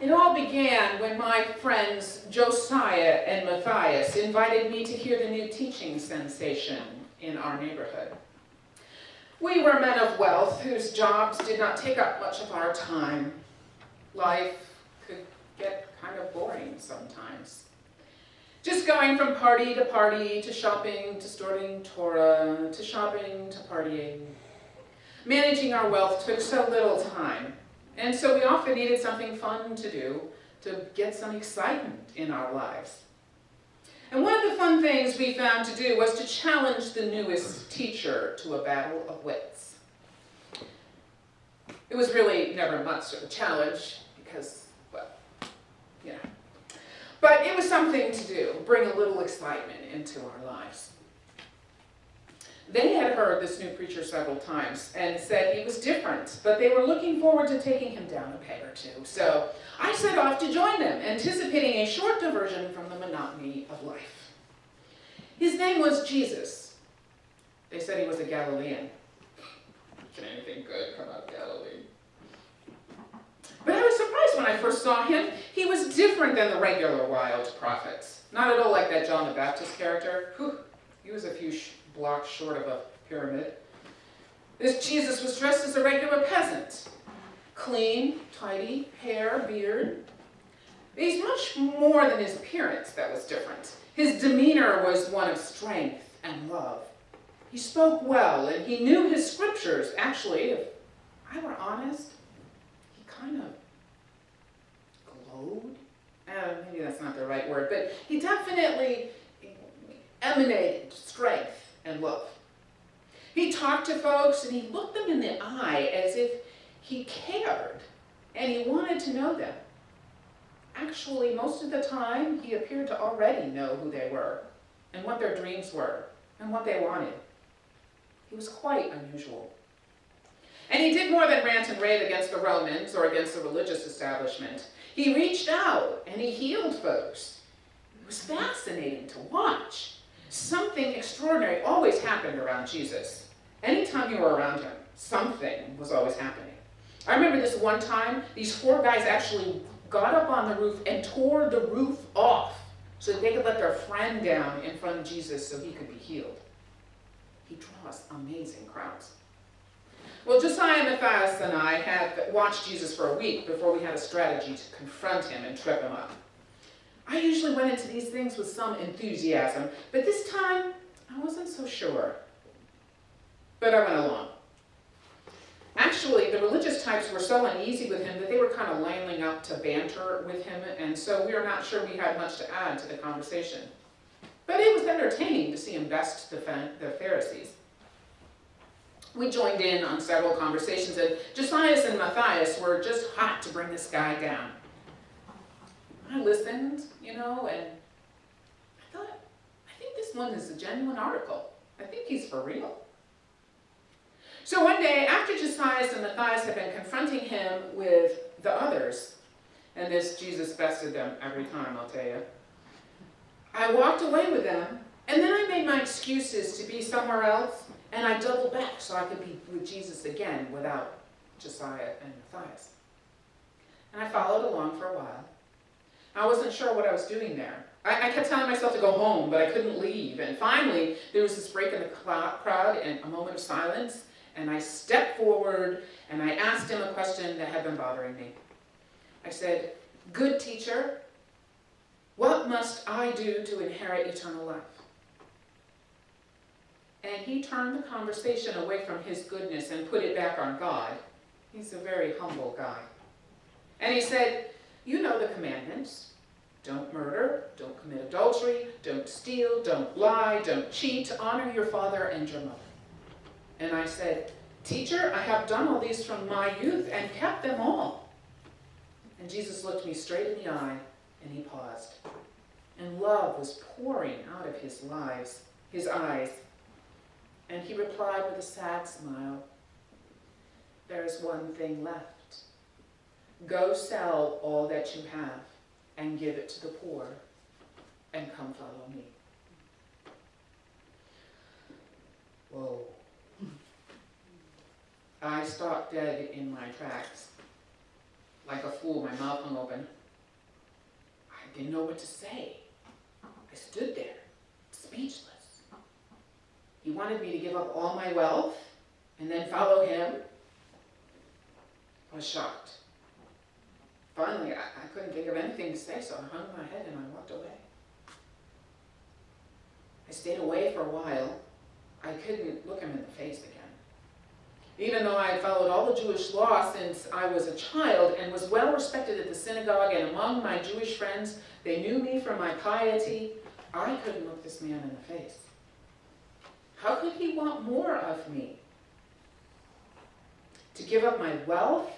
It all began when my friends Josiah and Matthias invited me to hear the new teaching sensation in our neighborhood. We were men of wealth whose jobs did not take up much of our time. Life could get kind of boring sometimes. Just going from party to shopping, to studying Torah, to shopping, to partying. Managing our wealth took so little time, and so we often needed something fun to do to get some excitement in our lives. And one of the fun things we found to do was to challenge the newest teacher to a battle of wits. It was really never much of a challenge because, well, you know. But it was something to do, bring a little excitement into our lives. They had heard this new preacher several times and said he was different, but they were looking forward to taking him down a peg or two. So I set off to join them, anticipating a short diversion from the monotony of life. His name was Jesus. They said he was a Galilean. Can anything good come out of Galilee? But I was surprised when I first saw him. He was different than the regular wild prophets. Not at all like that John the Baptist character. Whew, he was a few blocks short of a pyramid. This Jesus was dressed as a regular peasant. Clean, tidy, hair, beard. He's much more than his appearance that was different. His demeanor was one of strength and love. He spoke well, and he knew his scriptures. Actually, if I were honest, he kind of glowed. Maybe that's not the right word, but he definitely emanated strength and love. He talked to folks and he looked them in the eye as if he cared and he wanted to know them. Actually, most of the time, he appeared to already know who they were and what their dreams were and what they wanted. He was quite unusual. And he did more than rant and rave against the Romans or against the religious establishment. He reached out and he healed folks. It was fascinating to watch. Something extraordinary always happened around Jesus. Anytime you were around him, something was always happening. I remember this one time, these 4 guys actually got up on the roof and tore the roof off so that they could let their friend down in front of Jesus so he could be healed. He draws amazing crowds. Well, Josiah, Matthias, and I had watched Jesus for a week before we had a strategy to confront him and trip him up. I usually went into these things with some enthusiasm, but this time I wasn't so sure. But I went along. Actually, the religious types were so uneasy with him that they were kind of lining up to banter with him, and so we were not sure we had much to add to the conversation. But it was entertaining to see him best defend the Pharisees. We joined in on several conversations, and Josiah and Matthias were just hot to bring this guy down. I listened, and I thought, I think this one is a genuine article. I think he's for real. So one day, after Josiah and Matthias had been confronting him with the others, and this Jesus bested them every time, I'll tell you, I walked away with them, and then I made my excuses to be somewhere else, and I doubled back so I could be with Jesus again without Josiah and Matthias. And I followed along for a while. I wasn't sure what I was doing there. I kept telling myself to go home, but I couldn't leave. And finally, there was this break in the crowd and a moment of silence, and I stepped forward and I asked him a question that had been bothering me. I said, "Good teacher, what must I do to inherit eternal life?" And he turned the conversation away from his goodness and put it back on God. He's a very humble guy. And he said, "You know the commandments. Don't murder, don't commit adultery, don't steal, don't lie, don't cheat, honor your father and your mother." And I said, "Teacher, I have done all these from my youth and kept them all." And Jesus looked me straight in the eye and he paused. And love was pouring out of his eyes. And he replied with a sad smile, "There is one thing left. Go sell all that you have and give it to the poor, and come follow me." Whoa. I stopped dead in my tracks. like a fool, my mouth hung open. I didn't know what to say. I stood there, speechless. He wanted me to give up all my wealth and then follow him. I was shocked. Finally, I couldn't think of anything to say, so I hung my head and I walked away. I stayed away for a while. I couldn't look him in the face again. Even though I had followed all the Jewish law since I was a child and was well respected at the synagogue and among my Jewish friends, they knew me for my piety, I couldn't look this man in the face. How could he want more of me? To give up my wealth?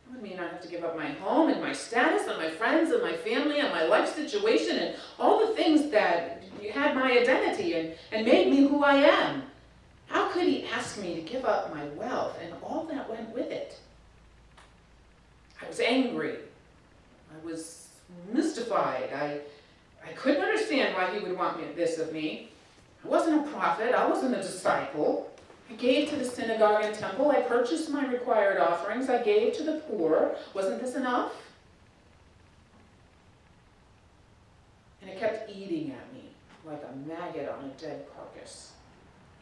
That would mean I have to give up my home and my status and my friends and my family and my life situation and all the things that had my identity and made me who I am. How could he ask me to give up my wealth and all that went with it? I was angry. I was mystified. I couldn't understand why he would want this of me. I wasn't a prophet. I wasn't a disciple. I gave to the synagogue and temple. I purchased my required offerings. I gave to the poor. Wasn't this enough? And it kept eating at me like a maggot on a dead carcass.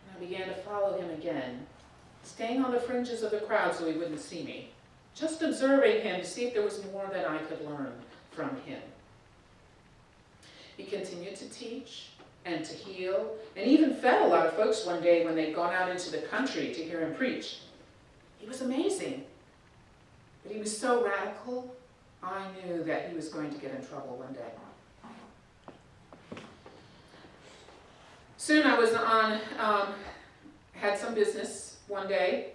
And I began to follow him again, staying on the fringes of the crowd so he wouldn't see me, just observing him to see if there was more that I could learn from him. He continued to teach and to heal, and even fed a lot of folks one day when they'd gone out into the country to hear him preach. He was amazing, but he was so radical, I knew that he was going to get in trouble one day. Soon I was had some business one day,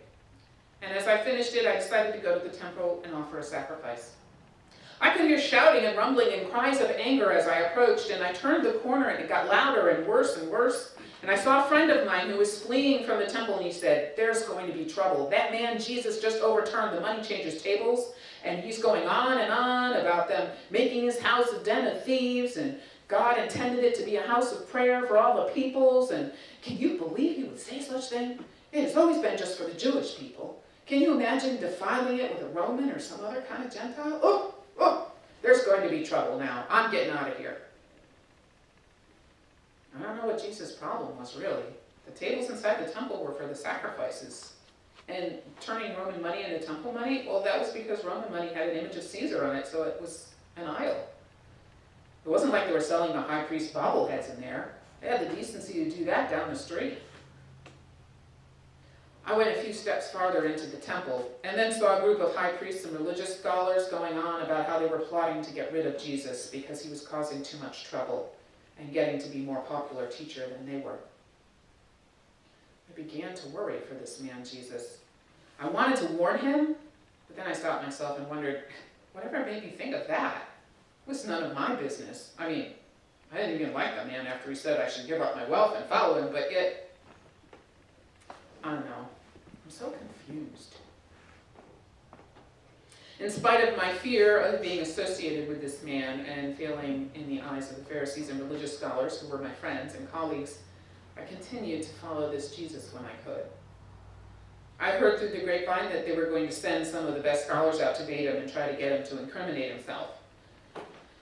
and as I finished it, I decided to go to the temple and offer a sacrifice. I could hear shouting and rumbling and cries of anger as I approached, and I turned the corner and it got louder and worse and worse. And I saw a friend of mine who was fleeing from the temple, and he said, "There's going to be trouble. That man Jesus just overturned the money changers' tables, and he's going on and on about them making his house a den of thieves, and God intended it to be a house of prayer for all the peoples, and can you believe he would say such thing? It has always been just for the Jewish people. Can you imagine defiling it with a Roman or some other kind of Gentile? Oh, there's going to be trouble now. I'm getting out of here." I don't know what Jesus' problem was, really. The tables inside the temple were for the sacrifices. And turning Roman money into temple money, well, that was because Roman money had an image of Caesar on it, so it was an idol. It wasn't like they were selling the high priest bobbleheads in there. They had the decency to do that down the street. I went a few steps farther into the temple, and then saw a group of high priests and religious scholars going on about how they were plotting to get rid of Jesus because he was causing too much trouble and getting to be more popular teacher than they were. I began to worry for this man Jesus. I wanted to warn him, but then I stopped myself and wondered, whatever made me think of that? It was none of my business. I mean, I didn't even like the man after he said I should give up my wealth and follow him, but yet, I don't know. I'm so confused. In spite of my fear of being associated with this man and feeling in the eyes of the Pharisees and religious scholars who were my friends and colleagues, I continued to follow this Jesus when I could. I heard through the grapevine that they were going to send some of the best scholars out to bait him and try to get him to incriminate himself.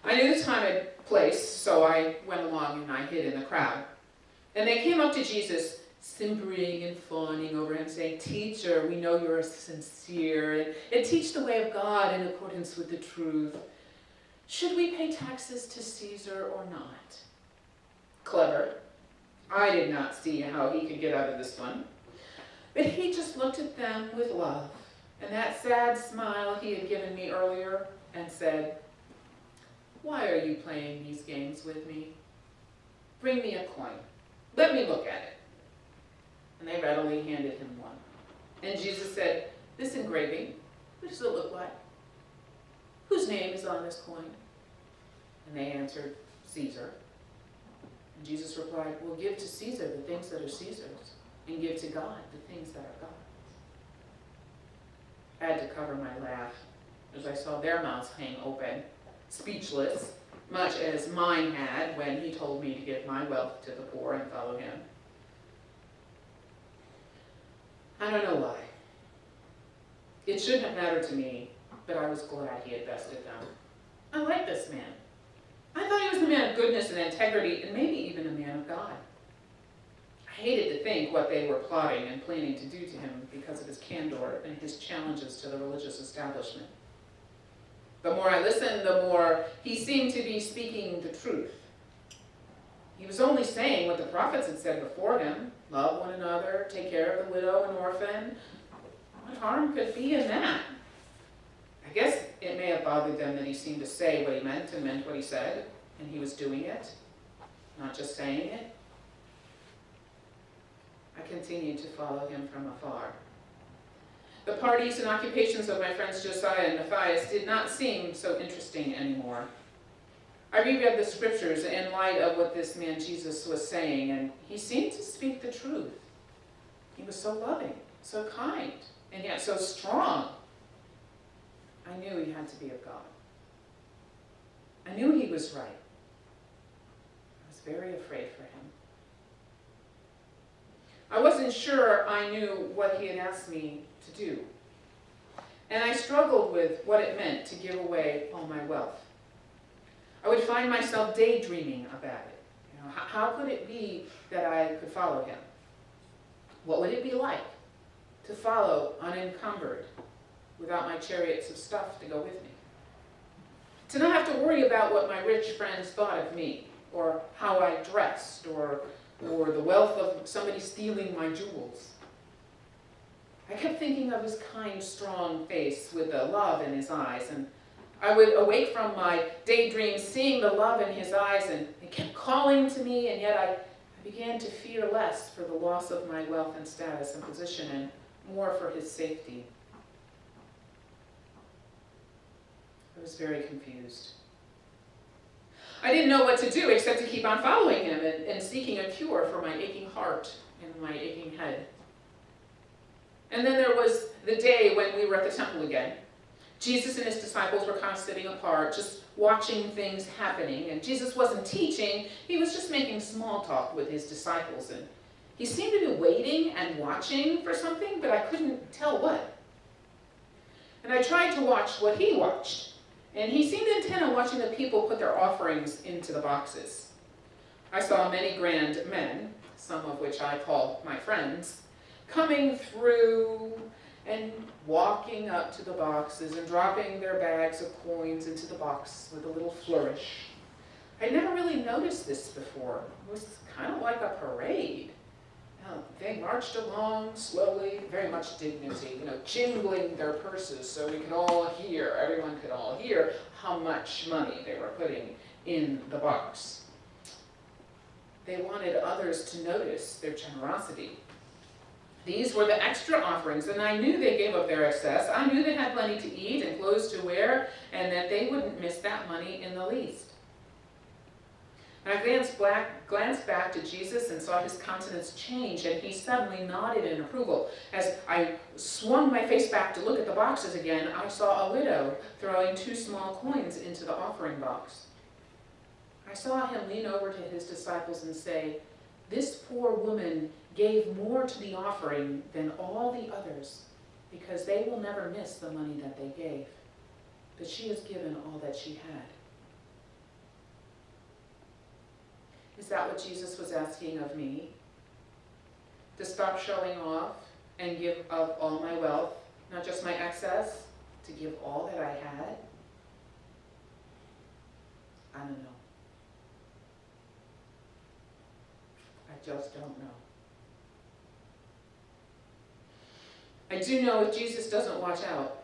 I knew the time and place, so I went along and I hid in the crowd. And they came up to Jesus, simpering and fawning over him, saying, "Teacher, we know you are sincere, and teach the way of God in accordance with the truth. Should we pay taxes to Caesar or not?" Clever. I did not see how he could get out of this one. But he just looked at them with love, and that sad smile he had given me earlier, and said, "Why are you playing these games with me? Bring me a coin. Let me look at it." And they readily handed him one. And Jesus said, "This engraving, what does it look like? Whose name is on this coin?" And they answered, "Caesar." And Jesus replied, "Well, give to Caesar the things that are Caesar's, and give to God the things that are God's." I had to cover my laugh as I saw their mouths hang open, speechless, much as mine had when he told me to give my wealth to the poor and follow him. I don't know why. It shouldn't have mattered to me, but I was glad he had bested them. I liked this man. I thought he was a man of goodness and integrity, and maybe even a man of God. I hated to think what they were plotting and planning to do to him because of his candor and his challenges to the religious establishment. The more I listened, the more he seemed to be speaking the truth. He was only saying what the prophets had said before him: love one another, take care of the widow and orphan. What harm could be in that? I guess it may have bothered them that he seemed to say what he meant and meant what he said, and he was doing it, not just saying it. I continued to follow him from afar. The parties and occupations of my friends Josiah and Matthias did not seem so interesting anymore. I reread the scriptures in light of what this man Jesus was saying, and he seemed to speak the truth. He was so loving, so kind, and yet so strong. I knew he had to be of God. I knew he was right. I was very afraid for him. I wasn't sure I knew what he had asked me to do. And I struggled with what it meant to give away all my wealth. I would find myself daydreaming about it. How could it be that I could follow him? What would it be like to follow unencumbered, without my chariots of stuff to go with me? To not have to worry about what my rich friends thought of me, or how I dressed, or the wealth of somebody stealing my jewels. I kept thinking of his kind, strong face with the love in his eyes, and I would awake from my daydream seeing the love in his eyes, and it kept calling to me, and yet I began to fear less for the loss of my wealth and status and position, and more for his safety. I was very confused. I didn't know what to do except to keep on following him and seeking a cure for my aching heart and my aching head. And then there was the day when we were at the temple again. Jesus and his disciples were kind of sitting apart, just watching things happening. And Jesus wasn't teaching, he was just making small talk with his disciples. And he seemed to be waiting and watching for something, but I couldn't tell what. And I tried to watch what he watched. And he seemed intent on watching the people put their offerings into the boxes. I saw many grand men, some of which I call my friends, coming through and walking up to the boxes and dropping their bags of coins into the box with a little flourish. I'd never really noticed this before. It was kind of like a parade. They marched along slowly, very much dignity, jingling their purses so we could all hear, everyone could all hear how much money they were putting in the box. They wanted others to notice their generosity. These were the extra offerings, and I knew they gave up their excess. I knew they had plenty to eat and clothes to wear, and that they wouldn't miss that money in the least. And I glanced back to Jesus and saw his countenance change, and he suddenly nodded in approval. As I swung my face back to look at the boxes again, I saw a widow throwing 2 small coins into the offering box. I saw him lean over to his disciples and say, "This poor woman gave more to the offering than all the others, because they will never miss the money that they gave. But she has given all that she had." Is that what Jesus was asking of me? To stop showing off and give of all my wealth, not just my excess, to give all that I had? I don't know. I just don't know. I do know if Jesus doesn't watch out,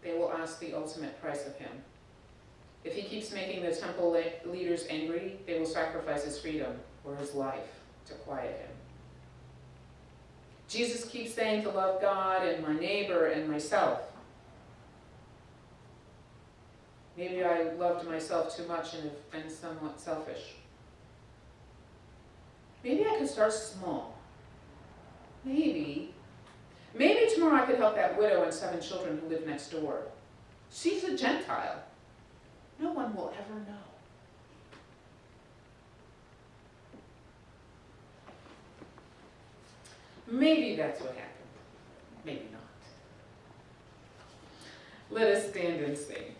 they will ask the ultimate price of him. If he keeps making the temple leaders angry, they will sacrifice his freedom or his life to quiet him. Jesus keeps saying to love God and my neighbor and myself. Maybe I loved myself too much and have been somewhat selfish. Maybe I could start small. Maybe tomorrow I could help that widow and 7 children who live next door. She's a Gentile. No one will ever know. Maybe that's what happened. Maybe not. Let us stand and sing.